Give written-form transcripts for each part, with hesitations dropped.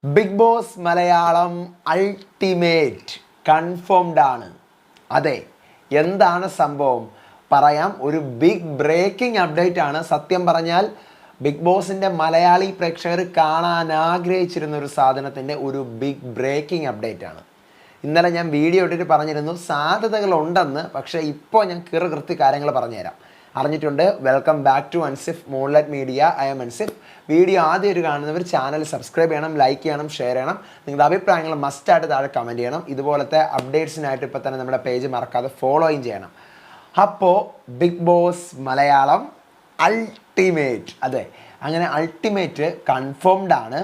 Big Boss Malayalam ultimate confirmed ആണ്. അതെ, എന്താണ് സംഭവം പറയാം. ഒരു ബിഗ് ബ്രേക്കിംഗ് അപ്ഡേറ്റ് ആണ്. സത്യം പറഞ്ഞാൽ ബിഗ് ബോസിൻ്റെ മലയാളി പ്രേക്ഷകർ കാണാൻ ആഗ്രഹിച്ചിരുന്ന ഒരു സാധനത്തിൻ്റെ ഒരു ബിഗ് ബ്രേക്കിംഗ് അപ്ഡേറ്റ് ആണ്. ഇന്നലെ ഞാൻ വീഡിയോ ഇട്ടിട്ട് പറഞ്ഞിരുന്നു സാധ്യതകളുണ്ടെന്ന്. പക്ഷേ ഇപ്പോൾ ഞാൻ കൃത്യ കാര്യങ്ങൾ പറഞ്ഞുതരാം. അറിഞ്ഞിട്ടുണ്ട്. Welcome back to Ansif moonlight media. I am Ansif. Video ആദ്യം കാണുന്നവർ ചാനൽ സബ്സ്ക്രൈബ് ചെയ്യണം, ലൈക്ക് ചെയ്യണം, ഷെയർ ചെയ്യണം. നിങ്ങളുടെ അഭിപ്രായങ്ങൾ മസ്റ്റായിട്ട് താഴെ കമൻറ്റ് ചെയ്യണം. ഇതുപോലത്തെ അപ്ഡേറ്റ്സിനായിട്ട് ഇപ്പോൾ തന്നെ നമ്മുടെ പേജ് മറക്കാതെ ഫോളോയും ചെയ്യണം. അപ്പോൾ ബിഗ് ബോസ് മലയാളം അൾട്ടിമേറ്റ്, അതെ, അങ്ങനെ അൾട്ടിമേറ്റ് കൺഫേംഡ് ആണ്.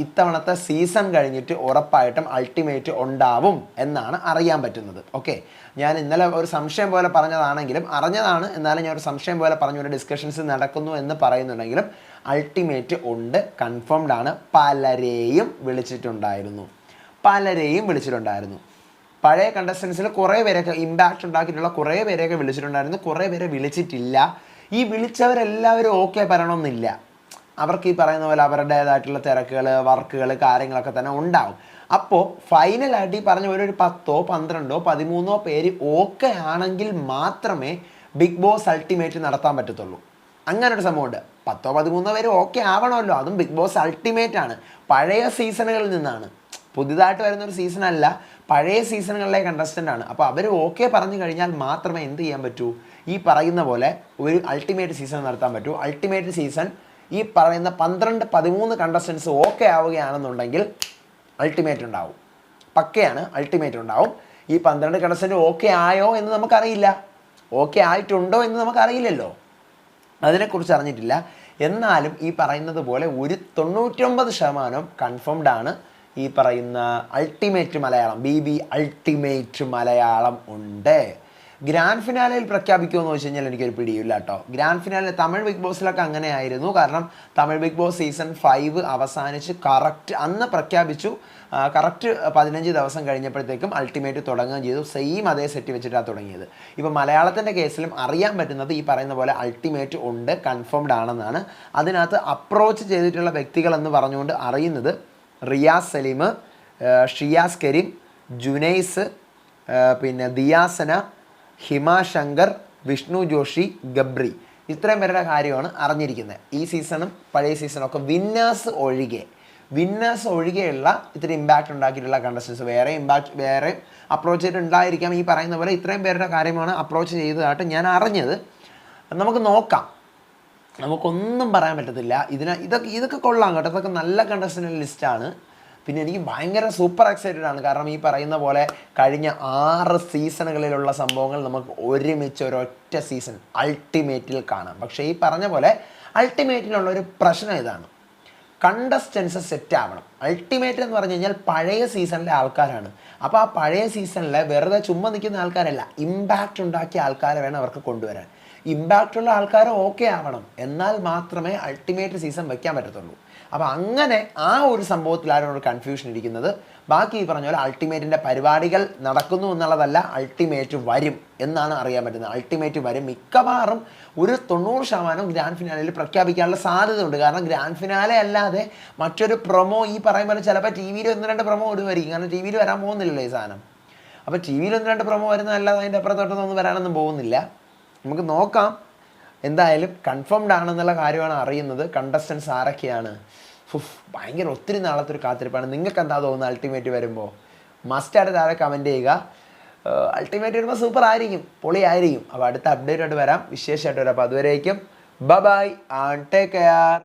ഇത്തവണത്തെ സീസൺ കഴിഞ്ഞിട്ട് ഉറപ്പായിട്ടും അൾട്ടിമേറ്റ് ഉണ്ടാവും എന്നാണ് അറിയാൻ പറ്റുന്നത്. ഓക്കെ, ഞാൻ ഇന്നലെ ഒരു സംശയം പോലെ പറഞ്ഞതാണെങ്കിലും അറിഞ്ഞതാണ്, എന്നാലും ഞാൻ ഒരു സംശയം പോലെ പറഞ്ഞു, ഒരു ഡിസ്കഷൻസ് നടക്കുന്നു എന്ന് പറയുന്നുണ്ടെങ്കിലും അൾട്ടിമേറ്റ് ഉണ്ട്, കൺഫേംഡ് ആണ്. പലരെയും വിളിച്ചിട്ടുണ്ടായിരുന്നു. പഴയ കണ്ടസ്റ്റൻസിൽ കുറേ പേരൊക്കെ ഇമ്പാക്റ്റ് ഉണ്ടാക്കിയിട്ടുള്ള കുറേ പേരെയൊക്കെ വിളിച്ചിട്ടുണ്ടായിരുന്നു, കുറേ പേരെ വിളിച്ചിട്ടില്ല. ഈ വിളിച്ചവരെല്ലാവരും ഓക്കെ പറയണമെന്നില്ല. അവർക്ക് ഈ പറയുന്ന പോലെ അവരുടേതായിട്ടുള്ള തിരക്കുകൾ, വർക്കുകൾ, കാര്യങ്ങളൊക്കെ തന്നെ ഉണ്ടാവും. അപ്പോൾ ഫൈനലായിട്ട് ഈ പറഞ്ഞ പോലെ ഒരു 10, 12, 13 പേര് ഓക്കെ ആണെങ്കിൽ മാത്രമേ ബിഗ് ബോസ് അൾട്ടിമേറ്റ് നടത്താൻ പറ്റത്തുള്ളൂ. അങ്ങനെ ഒരു സംഭവമുണ്ട്. 10, 13 പേര് ഓക്കെ ആവണമല്ലോ. അതും ബിഗ് ബോസ് അൾട്ടിമേറ്റ് ആണ്. പഴയ സീസണുകളിൽ നിന്നാണ്, പുതിയതായിട്ട് വരുന്നൊരു സീസണല്ല, പഴയ സീസണുകളിലെ കണ്ടസ്റ്റൻ്റ് ആണ്. അപ്പോൾ അവർ ഓക്കെ പറഞ്ഞു കഴിഞ്ഞാൽ മാത്രമേ എന്ത് ചെയ്യാൻ പറ്റൂ, ഈ പറയുന്ന പോലെ ഒരു അൾട്ടിമേറ്റ് സീസൺ നടത്താൻ പറ്റൂ. അൾട്ടിമേറ്റ് സീസൺ ഈ പറയുന്ന 12, 13 കണ്ടസ്റ്റൻസ് ഓക്കെ ആവുകയാണെന്നുണ്ടെങ്കിൽ അൾട്ടിമേറ്റ് ഉണ്ടാവും. പക്കയാണ്, അൾട്ടിമേറ്റ് ഉണ്ടാവും. ഈ 12 കണ്ടസ്റ്റൻറ്റ് ഓക്കെ ആയോ എന്ന് നമുക്കറിയില്ല. ഓക്കെ ആയിട്ടുണ്ടോ എന്ന് നമുക്കറിയില്ലല്ലോ, അതിനെക്കുറിച്ച് അറിഞ്ഞിട്ടില്ല. എന്നാലും ഈ പറയുന്നത് പോലെ ഒരു 99% കൺഫേംഡ് ആണ്. ഈ പറയുന്ന ultimate Malayalam, BB ultimate Malayalam ഉണ്ട്. ഗ്രാൻഡ് ഫിനാലയിൽ പ്രഖ്യാപിക്കുമെന്ന് വെച്ച് കഴിഞ്ഞാൽ എനിക്കൊരു പിടിയില്ല കേട്ടോ. ഗ്രാൻഡ് ഫിനാലെ തമിഴ് ബിഗ് ബോസിലൊക്കെ അങ്ങനെ ആയിരുന്നു. കാരണം തമിഴ് ബിഗ് ബോസ് സീസൺ 5 അവസാനിച്ച് കറക്റ്റ് അന്ന് പ്രഖ്യാപിച്ചു. കറക്റ്റ് 15 ദിവസം കഴിഞ്ഞപ്പോഴത്തേക്കും അൾട്ടിമേറ്റ് തുടങ്ങുകയും ചെയ്തു. സെയിം അതേ സെറ്റ് വെച്ചിട്ടാണ് തുടങ്ങിയത്. ഇപ്പോൾ മലയാളത്തിൻ്റെ കേസിലും അറിയാൻ പറ്റുന്നത് ഈ പറയുന്ന പോലെ അൾട്ടിമേറ്റ് ഉണ്ട്, കൺഫേംഡ് ആണെന്നാണ്. അതിനകത്ത് അപ്രോച്ച് ചെയ്തിട്ടുള്ള വ്യക്തികളെന്ന് പറഞ്ഞുകൊണ്ട് അറിയുന്നത് റിയാസ് സലീം, ഷിയാസ് കരീം, ജുനൈസ്, പിന്നെ ദിയാസന, ഹിമ ശങ്കർ, വിഷ്ണു ജോഷി, ഗബ്രി, ഇത്രയും പേരുടെ കാര്യമാണ് അറിഞ്ഞിരിക്കുന്നത്. ഈ സീസണും പഴയ സീസണൊക്കെ വിന്നേഴ്സ് ഒഴികെയുള്ള ഇത്തിരി ഇമ്പാക്റ്റ് ഉണ്ടാക്കിയിട്ടുള്ള കണ്ടസ്റ്റൻസ് വേറെ അപ്രോച്ച് ചെയ്തിട്ടുണ്ടായിരിക്കാം. ഈ പറയുന്ന പോലെ ഇത്രയും പേരുടെ കാര്യമാണ് അപ്രോച്ച് ചെയ്തതായിട്ട് ഞാൻ അറിഞ്ഞത്. നമുക്ക് നോക്കാം, നമുക്കൊന്നും പറയാൻ പറ്റത്തില്ല. ഇതൊക്കെ കൊള്ളാം കേട്ടോ. ഇതൊക്കെ നല്ല കണ്ടസ്റ്റൻ്റ് ലിസ്റ്റാണ്. പിന്നെ എനിക്ക് ഭയങ്കര സൂപ്പർ എക്സൈറ്റഡ് ആണ്. കാരണം ഈ പറയുന്ന പോലെ കഴിഞ്ഞ 6 സീസണുകളിലുള്ള സംഭവങ്ങൾ നമുക്ക് ഒരുമിച്ച് ഒരൊറ്റ സീസൺ അൾട്ടിമേറ്റിൽ കാണാം. പക്ഷേ ഈ പറഞ്ഞ പോലെ അൾട്ടിമേറ്റിലുള്ളൊരു പ്രശ്നം ഇതാണ്, കണ്ടസ്റ്റൻസ് സെറ്റ് ആവണം. അൾട്ടിമേറ്റ് എന്ന് പറഞ്ഞു കഴിഞ്ഞാൽ പഴയ സീസണിലെ ആൾക്കാരാണ്. അപ്പോൾ ആ പഴയ സീസണിലെ വെറുതെ ചുമ്മാ നിൽക്കുന്ന ആൾക്കാരല്ല, ഇമ്പാക്റ്റ് ഉണ്ടാക്കിയ ആൾക്കാരെ വേണം അവർക്ക് കൊണ്ടുവരാൻ. ഇമ്പാക്റ്റുള്ള ആൾക്കാർ ഓക്കെ ആവണം, എന്നാൽ മാത്രമേ അൾട്ടിമേറ്റ് സീസൺ വയ്ക്കാൻ പറ്റത്തുള്ളൂ. അപ്പോൾ അങ്ങനെ ആ ഒരു സംഭവത്തിലാണ് ഒരു കൺഫ്യൂഷൻ ഇരിക്കുന്നത്. ബാക്കി ഈ പറഞ്ഞ പോലെ അൾട്ടിമേറ്റിൻ്റെ പരിപാടികൾ നടക്കുന്നു എന്നുള്ളതല്ല, അൾട്ടിമേറ്റ് വരും എന്നാണ് അറിയാൻ പറ്റുന്നത്. അൾട്ടിമേറ്റ് വരും, മിക്കവാറും ഒരു 90% ഗ്രാൻഡ് ഫിനാലയിൽ പ്രഖ്യാപിക്കാനുള്ള സാധ്യതയുണ്ട്. കാരണം ഗ്രാൻഡ് ഫിനാലെ അല്ലാതെ മറ്റൊരു പ്രൊമോ ഈ പറയുന്ന പോലെ ചിലപ്പോൾ TV-യിൽ 1-2 പ്രൊമോ ഇടുമായിരിക്കും. കാരണം TV-യിൽ വരാൻ പോകുന്നില്ലല്ലോ ഈ സാധനം. അപ്പോൾ TV-യിൽ 1-2 പ്രൊമോ വരുന്നതല്ലാതെ അതിൻ്റെ അപ്പുറത്തോട്ടൊന്നും വരാനൊന്നും പോകുന്നില്ല. നമുക്ക് നോക്കാം. എന്തായാലും കൺഫേംഡ് ആണെന്നുള്ള കാര്യമാണ് അറിയുന്നത്. കണ്ടസ്റ്റൻസ് ആരൊക്കെയാണ്, ഭയങ്കര ഒത്തിരി നാളത്തൊരു കാത്തിരിപ്പാണ്. നിങ്ങൾക്ക് എന്താ തോന്നുന്നത് അൾട്ടിമേറ്റ് വരുമ്പോൾ? മസ്റ്റായിട്ട് താഴെ കമൻറ്റ് ചെയ്യുക. അൾട്ടിമേറ്റ് വരുമ്പോൾ സൂപ്പർ ആയിരിക്കും, പൊളിയായിരിക്കും. അപ്പോൾ അടുത്ത അപ്ഡേറ്റ് ആയിട്ട് വരാം, വിശേഷമായിട്ട് വരാം. അപ്പോൾ അതുവരേക്കും ബൈ ആൻഡ് ടേക്ക് കെയർ.